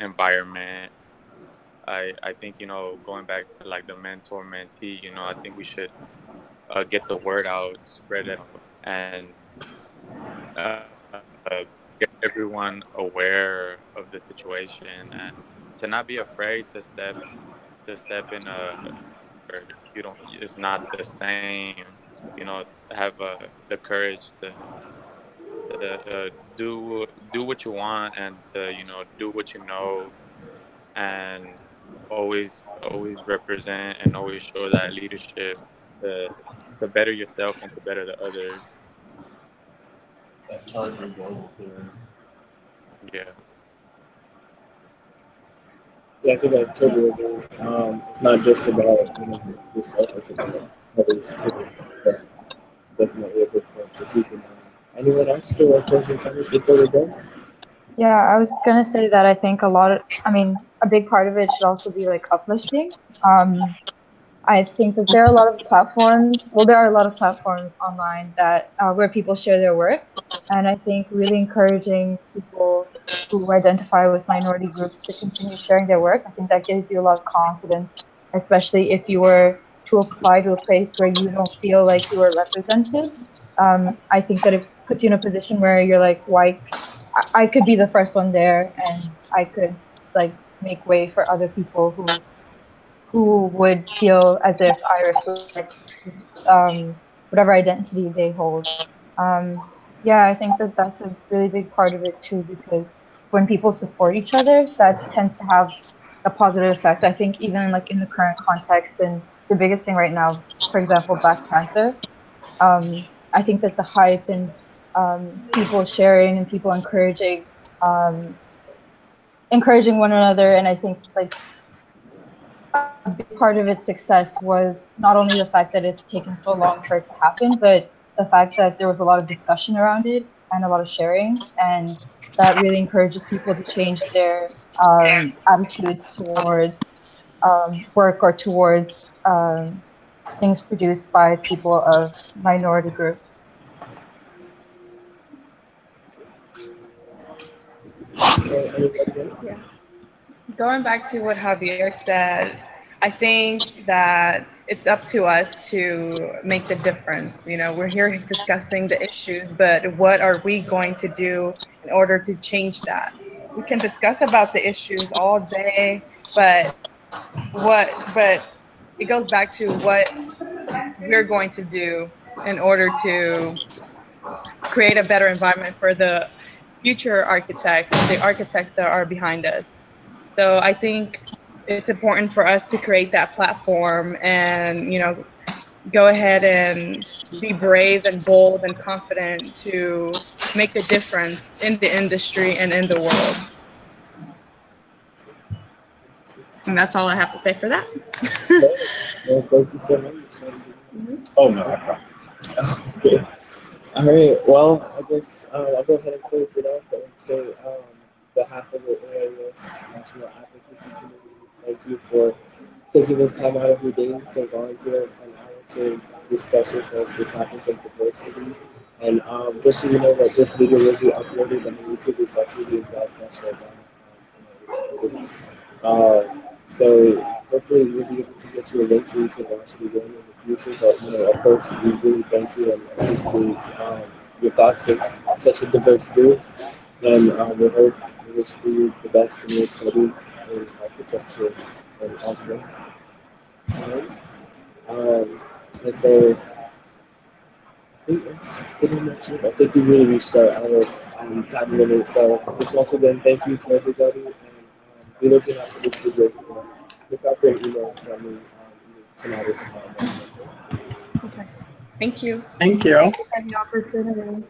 environment. I think going back to like the mentor mentee, I think we should get the word out, spread it out, and uh, get everyone aware of the situation, and to not be afraid to step in where you don't it's not the same. Have the courage to do what you want, and to do what you know, and always represent and always show that leadership to to better yourself and to better the others. That charge is over here. Yeah. Yeah, I think I totally agree. It's not just about yourself; it's about others too. But definitely a good point to keep in mind. Anyone else for closing comments before we go? Yeah, I was gonna say that I think a big part of it should also be like uplifting. I think that there are a lot of platforms. Well, there are a lot of platforms online that where people share their work, and I think really encouraging people who identify with minority groups to continue sharing their work. I think that gives you a lot of confidence, especially if you were to apply to a place where you don't feel like you are represented. I think that it puts you in a position where you're like, why? I could be the first one there, and I could like make way for other people who would feel as if I reflect whatever identity they hold. Um, yeah, I think that that's a really big part of it too, because when people support each other, that tends to have a positive effect. I think even like in the current context, and the biggest thing right now, for example, Black Panther, I think that the hype and people sharing and people um, encouraging one another, and I think like a big part of its success was not only the fact that it's taken so long for it to happen, but the fact that there was a lot of discussion around it and a lot of sharing, and that really encourages people to change their attitudes towards work or towards things produced by people of minority groups. Yeah. Going back to what Javier said, I think that it's up to us to make the difference. You know, we're here discussing the issues, but what are we going to do in order to change that? We can discuss about the issues all day, but but it goes back to what we're going to do in order to create a better environment for the future architects, the architects that are behind us. So I think it's important for us to create that platform and, you know, go ahead and be brave and bold and confident to make a difference in the industry and in the world. And that's all I have to say for that. Well, thank you so much. Oh no, I promise. Okay. All right. Well, I guess I'll go ahead and close it off and say, behalf of the AIS National Advocacy Committee, thank you for taking this time out of your day to volunteer an hour to discuss with us the topic of diversity. And just so you know that this video will be uploaded on YouTube. It's actually being broadcast right now. So hopefully we'll be able to get you a link so you can watch it again in the future. But of course, we really thank you and appreciate your thoughts as such a diverse group. And we hope we wish you the best in your studies in architecture and all things. And so I think that's pretty much it. I think we really reached our time limit. So just once again, thank you to everybody. And be looking out for this video. Look out for an email from me tonight or tomorrow. Okay. Thank you. Thank you. Thank you for the opportunity.